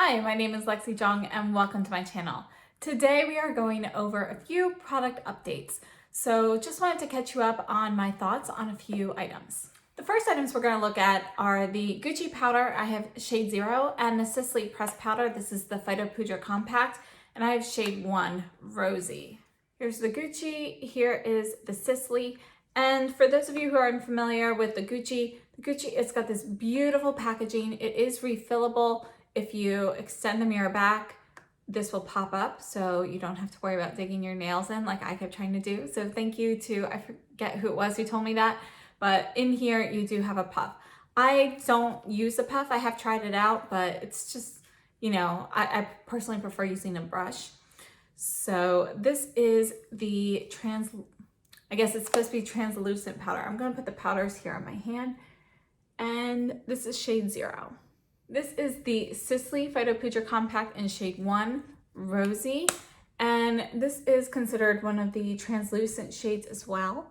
Hi, my name is Lexi Jong and welcome to my channel. Today we are going over a few product updates. So just wanted to catch you up on my thoughts on a few items. The first items we're going to look at are the Gucci powder. I have shade 0 and the Sisley pressed powder. This is the Phyto-Poudre Compacte, and I have shade 1, Rosy. Here's the Gucci, here is the Sisley. And for those of you who aren't familiar with the Gucci, it's got this beautiful packaging. It is refillable. If you extend the mirror back, this will pop up so you don't have to worry about digging your nails in like I kept trying to do. So thank you to, I forget who it was who told me that, but in here you do have a puff. I don't use the puff. I have tried it out, but it's just, you know, I personally prefer using a brush. So this is the I guess it's supposed to be translucent powder. I'm going to put the powders here on my hand, and this is shade 0. This is the Sisley Phyto-Poudre Compacte in shade 1, Rosy, and this is considered one of the translucent shades as well.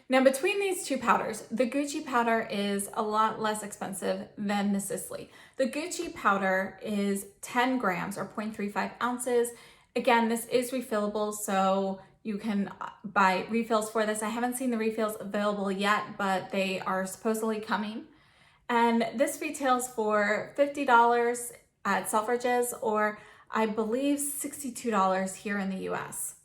Now between these two powders, the Gucci powder is a lot less expensive than the Sisley. The Gucci powder is 10 grams or 0.35 ounces. Again, this is refillable, so you can buy refills for this. I haven't seen the refills available yet, but they are supposedly coming. And this retails for $50 at Selfridges, or I believe $62 here in the US.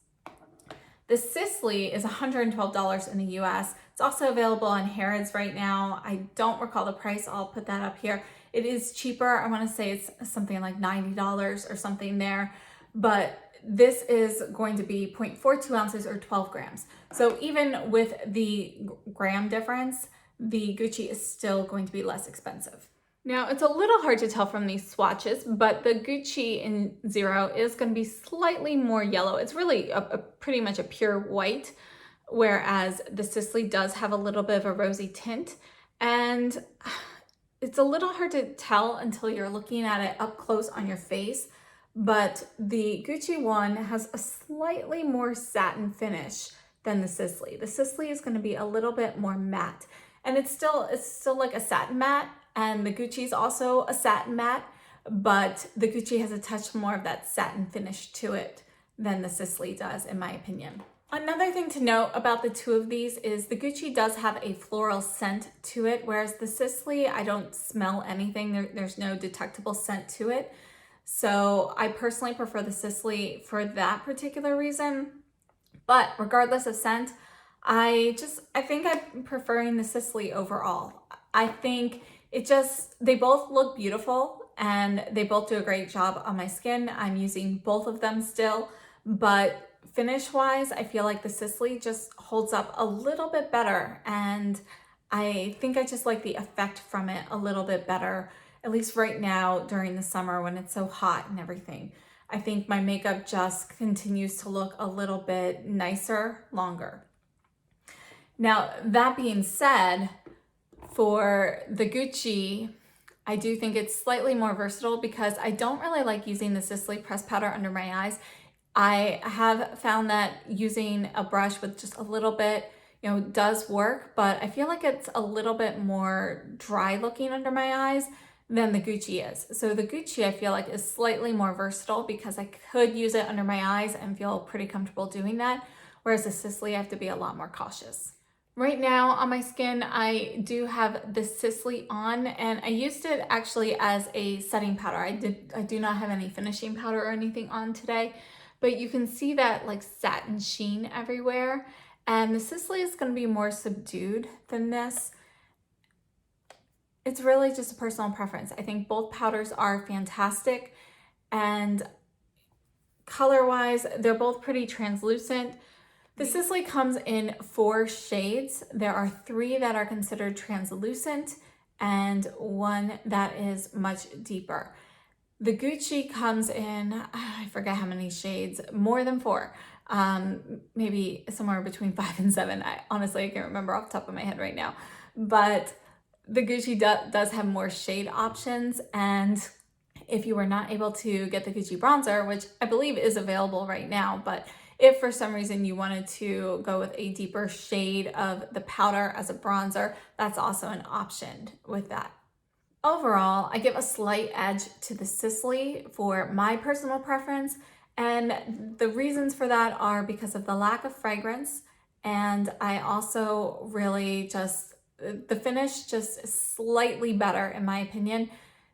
The Sisley is $112 in the US. It's also available on Harrods right now. I don't recall the price. I'll put that up here. It is cheaper. I want to say it's something like $90 or something there. But this is going to be 0.42 ounces or 12 grams. So even with the gram difference, the Gucci is still going to be less expensive. Now it's a little hard to tell from these swatches, but the Gucci in 0 is going to be slightly more yellow. It's really pretty much a pure white, whereas the Sisley does have a little bit of a rosy tint. And it's a little hard to tell until you're looking at it up close on your face. But the Gucci one has a slightly more satin finish than the Sisley. The Sisley is going to be a little bit more matte, and it's still like a satin matte, and the Gucci is also a satin matte, but the Gucci has a touch more of that satin finish to it than the Sisley does, in my opinion. Another thing to note about the two of these is the Gucci does have a floral scent to it, whereas the Sisley, I don't smell anything. There's no detectable scent to it. So I personally prefer the Sisley for that particular reason. But regardless of scent, I think I'm preferring the Sisley overall. I think they both look beautiful and they both do a great job on my skin. I'm using both of them still, but finish wise, I feel like the Sisley just holds up a little bit better. And I think I just like the effect from it a little bit better, at least right now during the summer when it's so hot and everything. I think my makeup just continues to look a little bit nicer longer. Now, that being said, for the Gucci, I do think it's slightly more versatile because I don't really like using the Sisley pressed powder under my eyes. I have found that using a brush with just a little bit, you know, does work, but I feel like it's a little bit more dry looking under my eyes than the Gucci is. So the Gucci I feel like is slightly more versatile because I could use it under my eyes and feel pretty comfortable doing that, whereas the Sisley I have to be a lot more cautious. Right now on my skin, I do have the Sisley on, and I used it actually as a setting powder. I do not have any finishing powder or anything on today, but you can see that like satin sheen everywhere, and the Sisley is going to be more subdued than this. It's really just a personal preference. I think both powders are fantastic, and color-wise, they're both pretty translucent. The Sisley comes in 4 shades. There are 3 that are considered translucent and 1 that is much deeper. The Gucci comes in, I forget how many shades, more than 4. Maybe somewhere between 5 and 7. Honestly, I can't remember off the top of my head right now. But the Gucci does have more shade options, and if you were not able to get the Gucci bronzer, which I believe is available right now, but if for some reason you wanted to go with a deeper shade of the powder as a bronzer, that's also an option with that. Overall, I give a slight edge to the Sisley for my personal preference, and the reasons for that are because of the lack of fragrance, and I also really just, the finish just is slightly better in my opinion.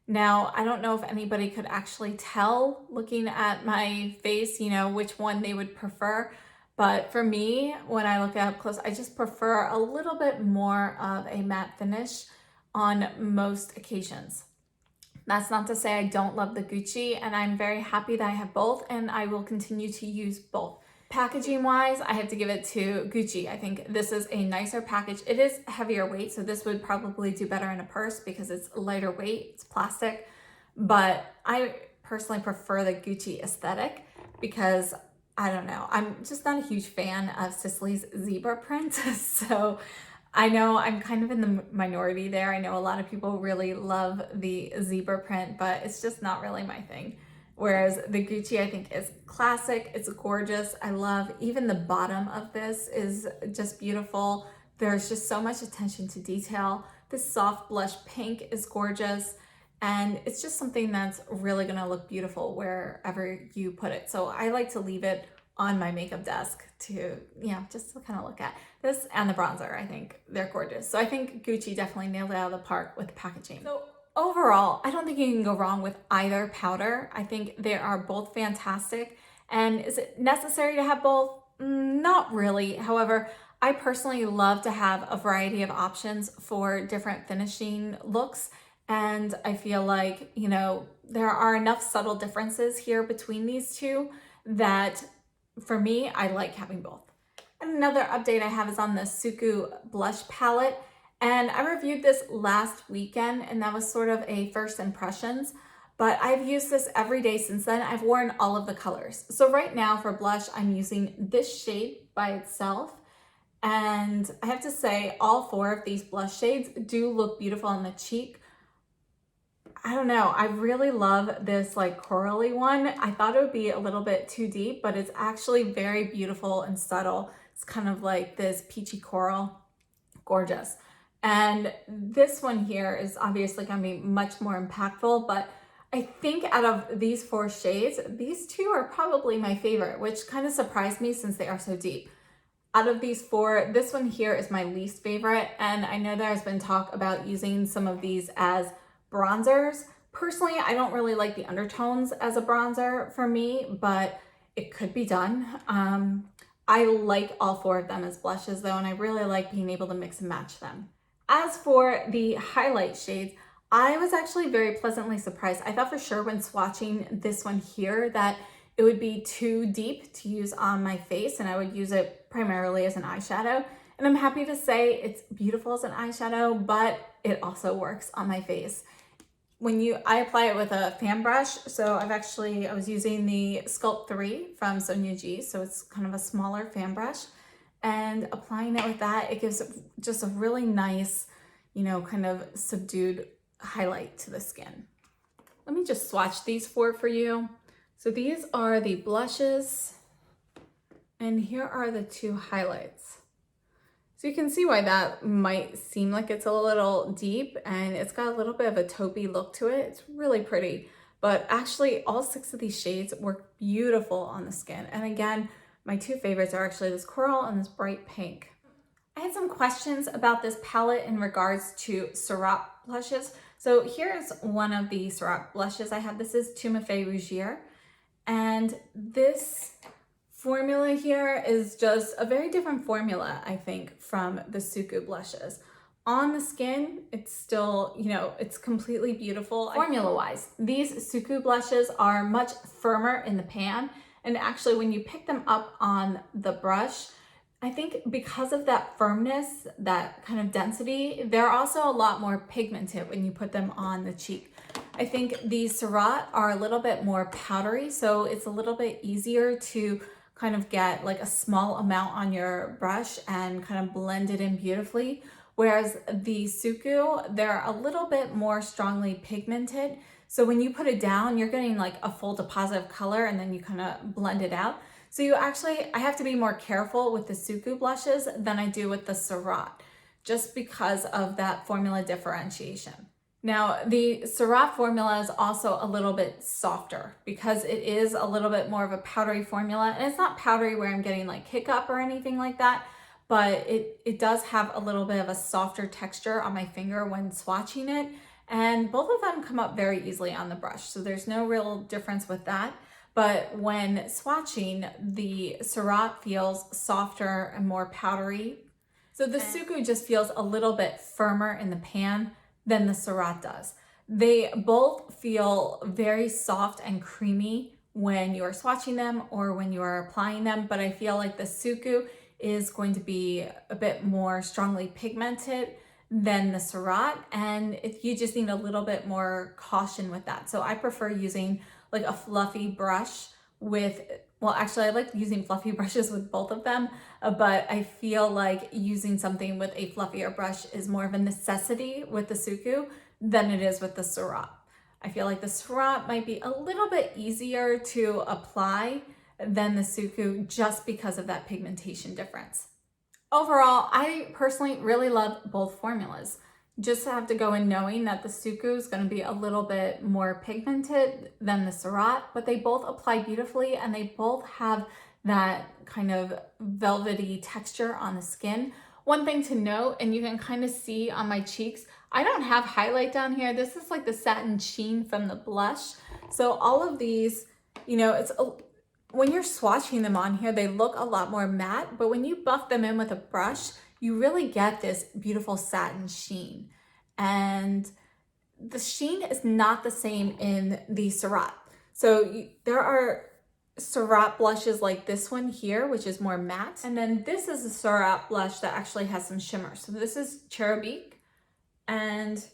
Now, I don't know if anybody could actually tell looking at my face, you know, which one they would prefer. But for me, when I look up close, I just prefer a little bit more of a matte finish on most occasions. That's not to say I don't love the Gucci, and I'm very happy that I have both, and I will continue to use both. Packaging wise, I have to give it to Gucci. I think this is a nicer package. It is heavier weight, so this would probably do better in a purse because it's lighter weight, it's plastic. But I personally prefer the Gucci aesthetic because I don't know, I'm just not a huge fan of Sisley's zebra print. So I know I'm kind of in the minority there. I know a lot of people really love the zebra print, but it's just not really my thing. Whereas the Gucci, I think, is classic. It's gorgeous. I love even the bottom of this is just beautiful. There's just so much attention to detail. This soft blush pink is gorgeous. And it's just something that's really gonna look beautiful wherever you put it. So I like to leave it on my makeup desk to, you know, just to kind of look at. This and the bronzer, I think they're gorgeous. So I think Gucci definitely nailed it out of the park with the packaging. So overall, I don't think you can go wrong with either powder. I think they are both fantastic. And is it necessary to have both? Not really. However, I personally love to have a variety of options for different finishing looks. And I feel like, you know, there are enough subtle differences here between these two that for me, I like having both. And another update I have is on the Suqqu Blush palette. And I reviewed this last weekend, and that was sort of a first impressions, but I've used this every day since then. I've worn all of the colors. So right now for blush, I'm using this shade by itself. And I have to say all four of these blush shades do look beautiful on the cheek. I don't know, I really love this like corally one. I thought it would be a little bit too deep, but it's actually very beautiful and subtle. It's kind of like this peachy coral, gorgeous. And this one here is obviously gonna be much more impactful, but I think out of these four shades, these two are probably my favorite, which kind of surprised me since they are so deep. Out of these four, this one here is my least favorite, and I know there's been talk about using some of these as bronzers. Personally, I don't really like the undertones as a bronzer for me, but it could be done. I like all four of them as blushes though, and I really like being able to mix and match them. As for the highlight shades, I was actually very pleasantly surprised. I thought for sure when swatching this one here that it would be too deep to use on my face and I would use it primarily as an eyeshadow. And I'm happy to say it's beautiful as an eyeshadow, but it also works on my face. I apply it with a fan brush, so I was using the Sculpt 3 from Sonia G, so it's kind of a smaller fan brush, and applying it with that, it gives just a really nice, you know, kind of subdued highlight to the skin. Let me just swatch these four for you. So these are the blushes, and here are the two highlights. So you can see why that might seem like it's a little deep, and it's got a little bit of a taupey look to it. It's really pretty, but actually all 6 of these shades work beautiful on the skin. And again, my two favorites are actually this coral and this bright pink. I had some questions about this palette in regards to Surratt blushes. So here's one of the Surratt blushes I have. This is Fais Rougir, and this formula here is just a very different formula, I think, from the Suqqu blushes. On the skin, it's still, you know, it's completely beautiful. Formula-wise, these Suqqu blushes are much firmer in the pan, and actually when you pick them up on the brush, I think because of that firmness, that kind of density, they're also a lot more pigmented when you put them on the cheek. I think these Surratt are a little bit more powdery, so it's a little bit easier to kind of get like a small amount on your brush and kind of blend it in beautifully. Whereas the Suqqu, they're a little bit more strongly pigmented. So when you put it down, you're getting like a full deposit of color and then you kind of blend it out. So I have to be more careful with the Suqqu blushes than I do with the Surratt, just because of that formula differentiation. Now, the Surratt formula is also a little bit softer because it is a little bit more of a powdery formula. And it's not powdery where I'm getting like hiccup or anything like that, but it does have a little bit of a softer texture on my finger when swatching it. And both of them come up very easily on the brush. So there's no real difference with that. But when swatching, the Surratt feels softer and more powdery. So the Suqqu just feels a little bit firmer in the pan than the Surratt does. They both feel very soft and creamy when you're swatching them or when you are applying them, but I feel like the Suqqu is going to be a bit more strongly pigmented than the Surratt, and you just need a little bit more caution with that. So I prefer using like a fluffy brush with, well, actually I like using fluffy brushes with both of them, but I feel like using something with a fluffier brush is more of a necessity with the Suqqu than it is with the Surratt. I feel like the Surratt might be a little bit easier to apply than the Suqqu just because of that pigmentation difference. Overall, I personally really love both formulas. Just have to go in knowing that the Suqqu is going to be a little bit more pigmented than the Surratt, but they both apply beautifully and they both have that kind of velvety texture on the skin. One thing to note, and you can kind of see on my cheeks, I don't have highlight down here. This is like the satin sheen from the blush. So all of these, you know, when you're swatching them on here, they look a lot more matte, but when you buff them in with a brush, you really get this beautiful satin sheen. And the sheen is not the same in the Surratt. So there are Surratt blushes like this one here, which is more matte. And then this is a Surratt blush that actually has some shimmer. So this is Cherubique. And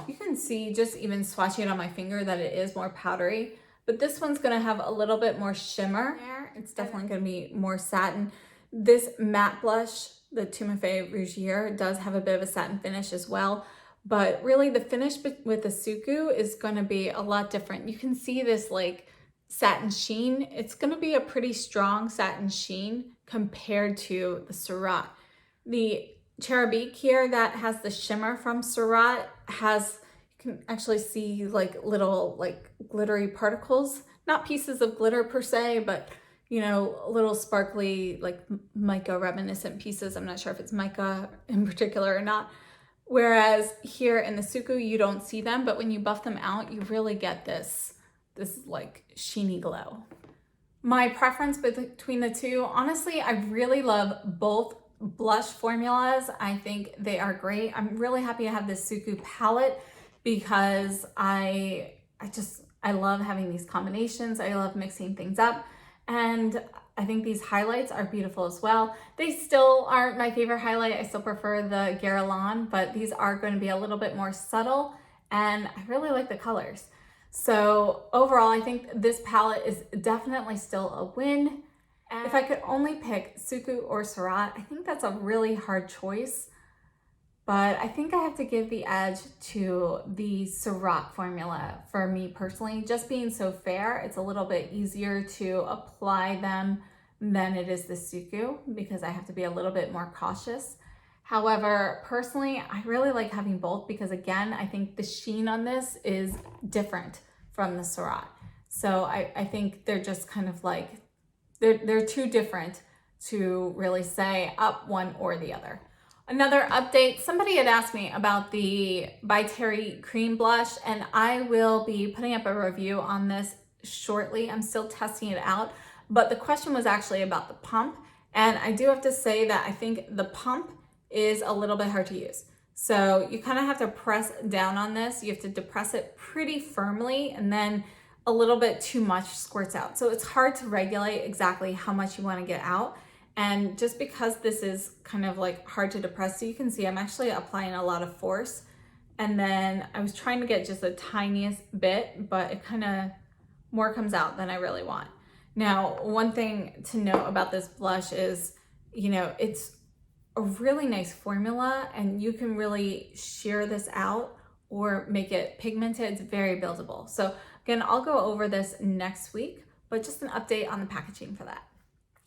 you can see just even swatching it on my finger that it is more powdery. But this one's gonna have a little bit more shimmer there. It's definitely gonna be more satin. This matte blush, the Fais Rougir, does have a bit of a satin finish as well. But really the finish with the Suqqu is gonna be a lot different. You can see this like satin sheen. It's gonna be a pretty strong satin sheen compared to the Surratt. The Cherubique here that has the shimmer from Surratt has, you can actually see like little like glittery particles, not pieces of glitter per se, but you know, little sparkly like mica reminiscent pieces. I'm not sure if it's mica in particular or not. Whereas here in the Suqqu, you don't see them, but when you buff them out, you really get this like sheeny glow. My preference between the two, honestly, I really love both blush formulas. I think they are great. I'm really happy to have this Suqqu palette because I love having these combinations. I love mixing things up. And I think these highlights are beautiful as well. They still aren't my favorite highlight. I still prefer the Guerlain, but these are going to be a little bit more subtle and I really like the colors. So overall, I think this palette is definitely still a win. And if I could only pick Suqqu or Surratt, I think that's a really hard choice. But I think I have to give the edge to the Surratt formula for me personally. Just being so fair, it's a little bit easier to apply them than it is the Suqqu because I have to be a little bit more cautious. However, personally, I really like having both because again, I think the sheen on this is different from the Surratt. So I think they're just kind of like, they're too different to really say up one or the other. Another update, somebody had asked me about the By Terry cream blush and I will be putting up a review on this shortly. I'm still testing it out, but the question was actually about the pump. And I do have to say that I think the pump is a little bit hard to use. So you kind of have to press down on this. You have to depress it pretty firmly and then a little bit too much squirts out. So it's hard to regulate exactly how much you want to get out. And just because this is kind of like hard to depress, so you can see I'm actually applying a lot of force. And then I was trying to get just the tiniest bit, but it kind of more comes out than I really want. Now, one thing to note about this blush is, you know, it's a really nice formula and you can really sheer this out or make it pigmented. It's very buildable. So again, I'll go over this next week, but just an update on the packaging for that.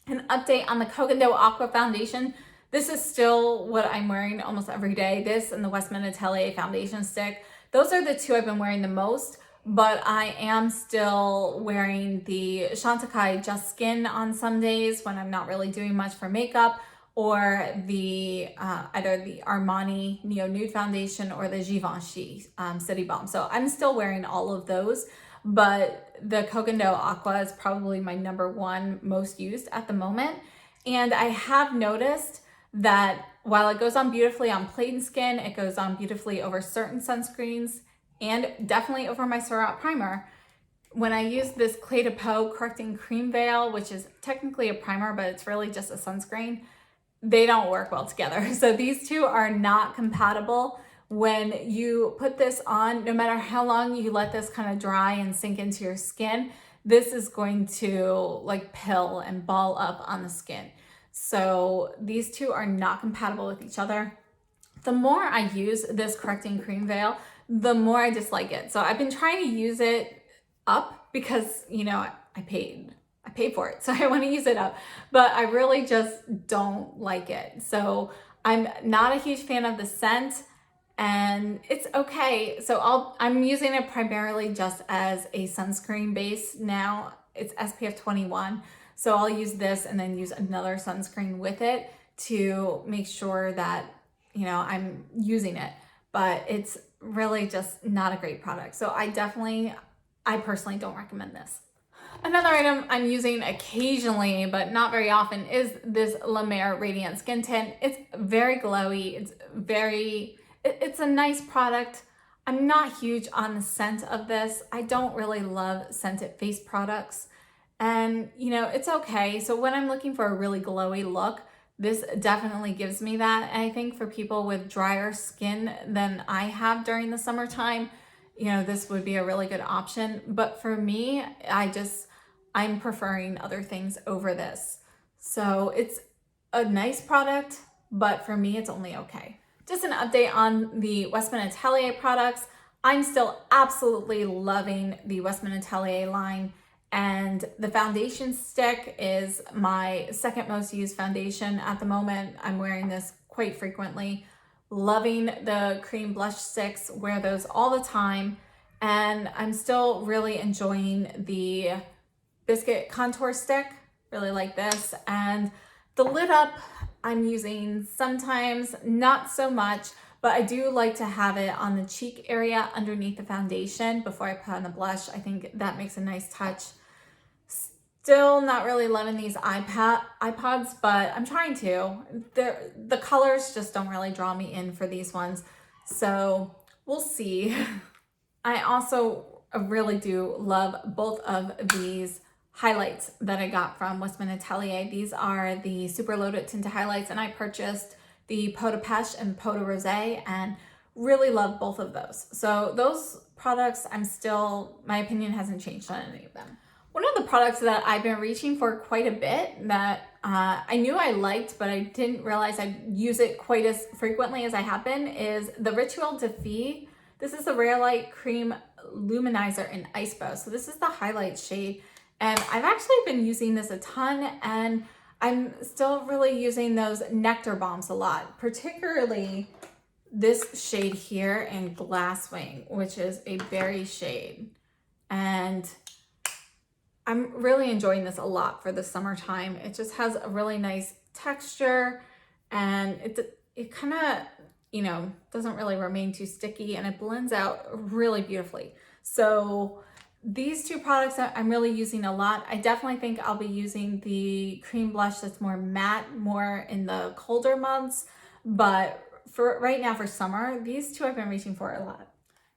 An update on the Koh Gen Do Aqua foundation. This is still what I'm wearing almost every day. This and the Westman Atelier foundation stick. Those are the two I've been wearing the most, but I am still wearing the Chantecaille Just Skin on some days when I'm not really doing much for makeup, or the either the Armani Neo Nude Foundation or the Givenchy City Balm. So I'm still wearing all of those, but the Koh Gen Do Aqua is probably my #1 most used at the moment. And I have noticed that while it goes on beautifully on plain skin, it goes on beautifully over certain sunscreens and definitely over my Surratt primer. When I use this Clé de Peau Correcting Cream Veil, which is technically a primer, but it's really just a sunscreen, they don't work well together. So these two are not compatible. When you put this on, no matter how long you let this kind of dry and sink into your skin, this is going to like pill and ball up on the skin. So these two are not compatible with each other. The more I use this Correcting Cream Veil, the more I dislike it. So I've been trying to use it up because, you know, I paid for it, so I want to use it up, but I really just don't like it. So I'm not a huge fan of the scent, and it's okay. So I'm using it primarily just as a sunscreen base now. It's SPF 21. So I'll use this and then use another sunscreen with it to make sure that, you know, I'm using it, but it's really just not a great product. So I personally don't recommend this. Another item I'm using occasionally, but not very often, is this La Mer Radiant Skin Tint. It's very glowy. It's a nice product. I'm not huge on the scent of this. I don't really love scented face products. And, you know, it's okay. So when I'm looking for a really glowy look, this definitely gives me that. And I think for people with drier skin than I have during the summertime, you know, this would be a really good option. But for me, I'm preferring other things over this. So it's a nice product, but for me, it's only okay. Just an update on the Westman Atelier products. I'm still absolutely loving the Westman Atelier line, and the foundation stick is my second most used foundation at the moment. I'm wearing this quite frequently. Loving the cream blush sticks, wear those all the time, and I'm still really enjoying the Biscuit contour stick, really like this. And the lid up I'm using sometimes, not so much, but I do like to have it on the cheek area underneath the foundation before I put on the blush. I think that makes a nice touch. Still not really loving these iPods, but I'm trying to. The colors just don't really draw me in for these ones, so we'll see. I also really do love both of these highlights that I got from Westman Atelier. These are the Super Loaded Tinted Highlights, and I purchased the Peau de Peche and Peau de Rosy, and really love both of those. So those products, my opinion hasn't changed on any of them. One of the products that I've been reaching for quite a bit that I knew I liked, but I didn't realize I'd use it quite as frequently as I have been, is the Rituel de Fille. This is the Rare Light Cream Luminizer in Icebow. So this is the highlight shade. And I've actually been using this a ton, and I'm still really using those Nectar balms a lot, particularly this shade here in Glasswing, which is a berry shade. And I'm really enjoying this a lot for the summertime. It just has a really nice texture, and it kind of, you know, doesn't really remain too sticky, and it blends out really beautifully. So these two products I'm really using a lot. I definitely think I'll be using the cream blush that's more matte, more in the colder months. But for right now, for summer, these two I've been reaching for a lot.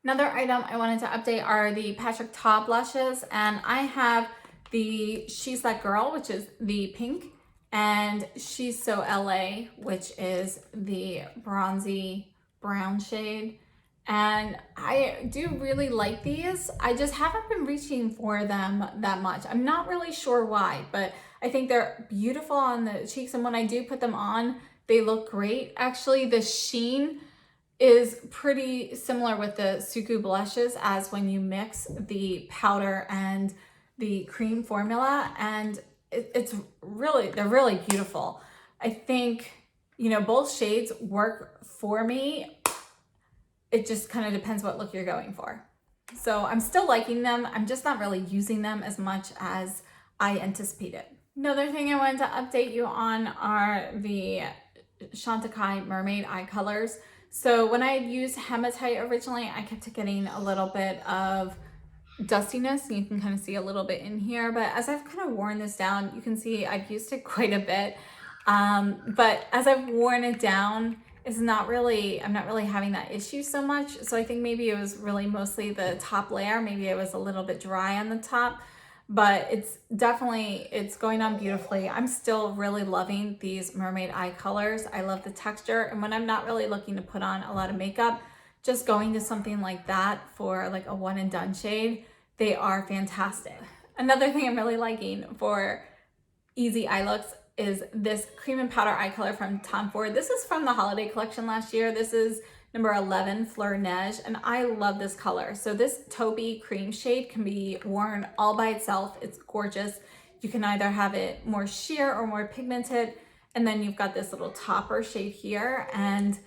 Another item I wanted to update are the Patrick Ta blushes. And I have the She's That Girl, which is the pink, and She's So LA, which is the bronzy brown shade. And I do really like these. I just haven't been reaching for them that much. I'm not really sure why, but I think they're beautiful on the cheeks. And when I do put them on, they look great. Actually, the sheen is pretty similar with the Suqqu blushes as when you mix the powder and the cream formula. And they're really beautiful. I think, you know, both shades work for me. it just kind of depends what look you're going for. So I'm still liking them. I'm just not really using them as much as I anticipated. Another thing I wanted to update you on are the Chantecaille Mermaid eye colors. So when I had used Hematite originally, I kept getting a little bit of dustiness. You can kind of see a little bit in here, but as I've kind of worn this down, you can see I've used it quite a bit. But as I've worn it down, I'm not really having that issue so much. So I think maybe it was really mostly the top layer. Maybe it was a little bit dry on the top, but it's going on beautifully. I'm still really loving these mermaid eye colors. I love the texture. And when I'm not really looking to put on a lot of makeup, just going to something like that for like a one and done shade, they are fantastic. Another thing I'm really liking for easy eye looks is this cream and powder eye color from Tom Ford. This is from the holiday collection last year. This is number 11, Fleur Neige, and I love this color. So this taupey cream shade can be worn all by itself. It's gorgeous. You can either have it more sheer or more pigmented, and then you've got this little topper shade here, and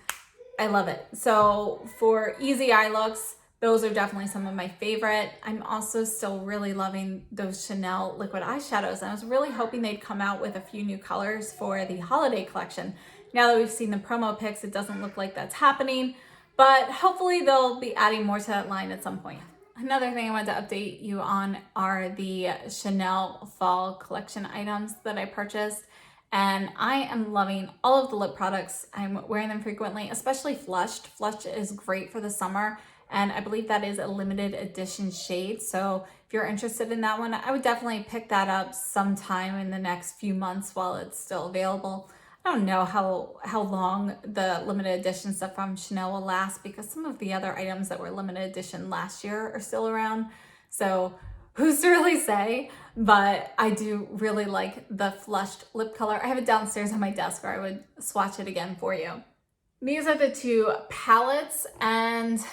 I love it. So for easy eye looks, those are definitely some of my favorite. I'm also still really loving those Chanel liquid eyeshadows. And I was really hoping they'd come out with a few new colors for the holiday collection. Now that we've seen the promo pics, it doesn't look like that's happening, but hopefully they'll be adding more to that line at some point. Another thing I wanted to update you on are the Chanel fall collection items that I purchased. And I am loving all of the lip products. I'm wearing them frequently, especially Flushed. Flushed is great for the summer. And I believe that is a limited edition shade. So if you're interested in that one, I would definitely pick that up sometime in the next few months while it's still available. I don't know how long the limited edition stuff from Chanel will last, because some of the other items that were limited edition last year are still around. So who's to really say? But I do really like the Flushed lip color. I have it downstairs on my desk, or I would swatch it again for you. These are the two palettes, and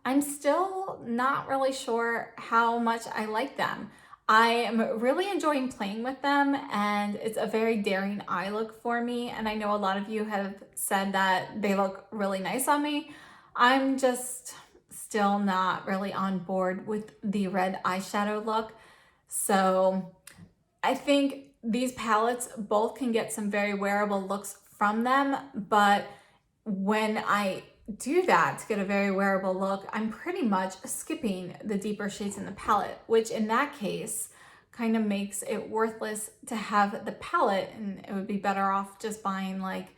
I'm still not really sure how much I like them. I am really enjoying playing with them, and it's a very daring eye look for me. And I know a lot of you have said that they look really nice on me. I'm just still not really on board with the red eyeshadow look. So I think these palettes both can get some very wearable looks from them, but when I do that to get a very wearable look, I'm pretty much skipping the deeper shades in the palette, which in that case kind of makes it worthless to have the palette, and it would be better off just buying like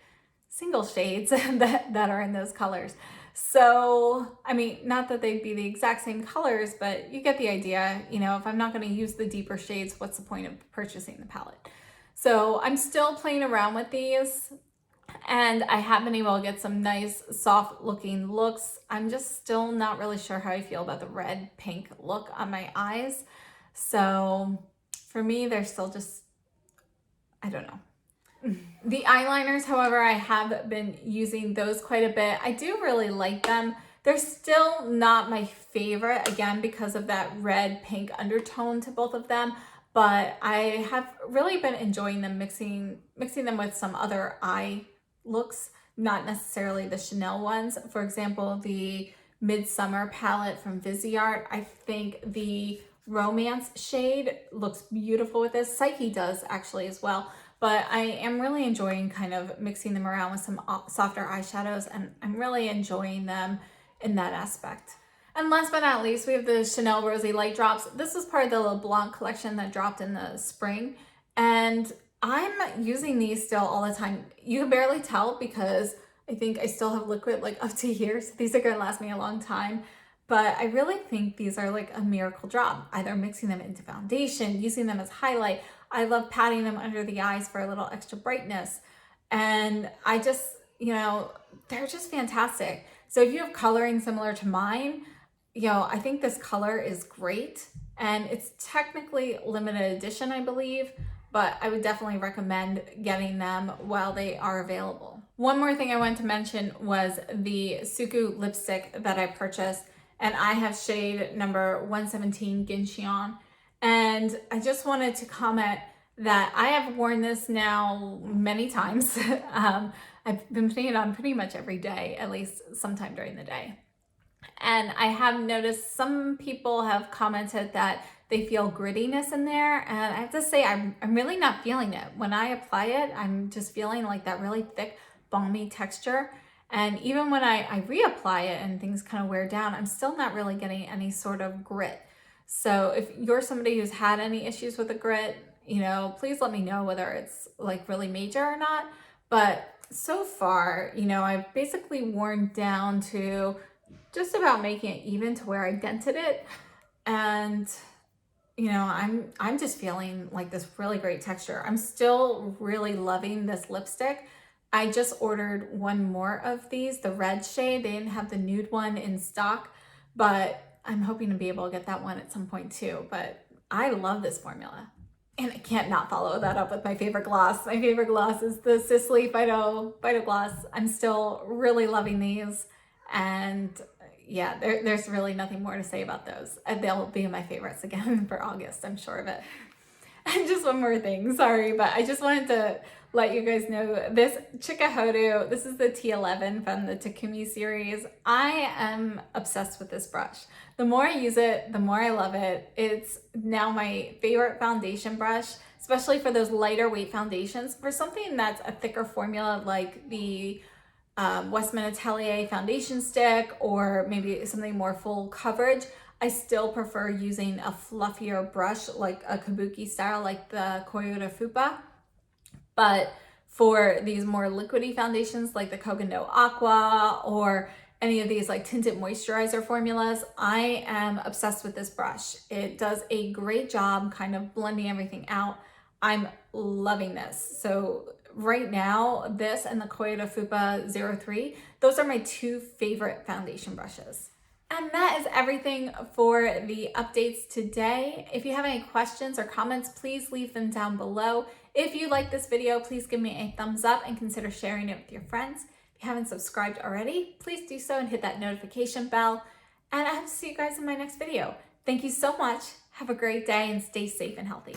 single shades that are in those colors. So, I mean, not that they'd be the exact same colors, but you get the idea. You know, if I'm not going to use the deeper shades, what's the point of purchasing the palette? So I'm still playing around with these, and I have been able to get some nice soft looking looks. I'm just still not really sure how I feel about the red pink look on my eyes. So for me, they're still just, I don't know. The eyeliners, however, I have been using those quite a bit. I do really like them. They're still not my favorite, again, because of that red pink undertone to both of them. But I have really been enjoying them, mixing them with some other eye looks, not necessarily the Chanel ones. For example, the Midsummer palette from Viseart, I think the Romance shade looks beautiful with this. Psyche does actually as well, but I am really enjoying kind of mixing them around with some softer eyeshadows, and I'm really enjoying them in that aspect. And last but not least, we have the Chanel Rosy Light Drops. This is part of the Le Blanc collection that dropped in the spring, and I'm using these still all the time. You can barely tell because I think I still have liquid like up to here, so these are gonna last me a long time. But I really think these are like a miracle drop, either mixing them into foundation, using them as highlight. I love patting them under the eyes for a little extra brightness. And I just, you know, they're just fantastic. So if you have coloring similar to mine, you know, I think this color is great. And it's technically limited edition, I believe, but I would definitely recommend getting them while they are available. One more thing I wanted to mention was the Suqqu lipstick that I purchased, and I have shade number 117 Gentian. And I just wanted to comment that I have worn this now many times. I've been putting it on pretty much every day, at least sometime during the day. And I have noticed some people have commented that they feel grittiness in there. And I have to say, I'm really not feeling it. When I apply it, I'm just feeling like that really thick, balmy texture. And even when I reapply it and things kind of wear down, I'm still not really getting any sort of grit. So if you're somebody who's had any issues with the grit, you know, please let me know whether it's like really major or not. But so far, you know, I've basically worn down to just about making it even to where I dented it. And you know, I'm just feeling like this really great texture. I'm still really loving this lipstick. I just ordered one more of these, the red shade. They didn't have the nude one in stock, but I'm hoping to be able to get that one at some point too. But I love this formula. And I can't not follow that up with my favorite gloss. My favorite gloss is the Sisley Phyto Gloss. I'm still really loving these. And yeah, there's really nothing more to say about those. They'll be my favorites again for August, I'm sure of it. And just one more thing, sorry, but I just wanted to let you guys know this Chikuhodo, this is the T11 from the Takumi series. I am obsessed with this brush. The more I use it, the more I love it. It's now my favorite foundation brush, especially for those lighter weight foundations. For something that's a thicker formula like the Westman Atelier foundation stick, or maybe something more full coverage, I still prefer using a fluffier brush like a kabuki style like the Koyoda Fupa. But for these more liquidy foundations like the Koh Gen Do Aqua or any of these like tinted moisturizer formulas, I am obsessed with this brush. It does a great job kind of blending everything out. I'm loving this. So right now, this and the Koyoda Fupa 03, those are my two favorite foundation brushes. And that is everything for the updates today. If you have any questions or comments, please leave them down below. If you like this video, please give me a thumbs up and consider sharing it with your friends. If you haven't subscribed already, please do so and hit that notification bell. And I hope to see you guys in my next video. Thank you so much. Have a great day and stay safe and healthy.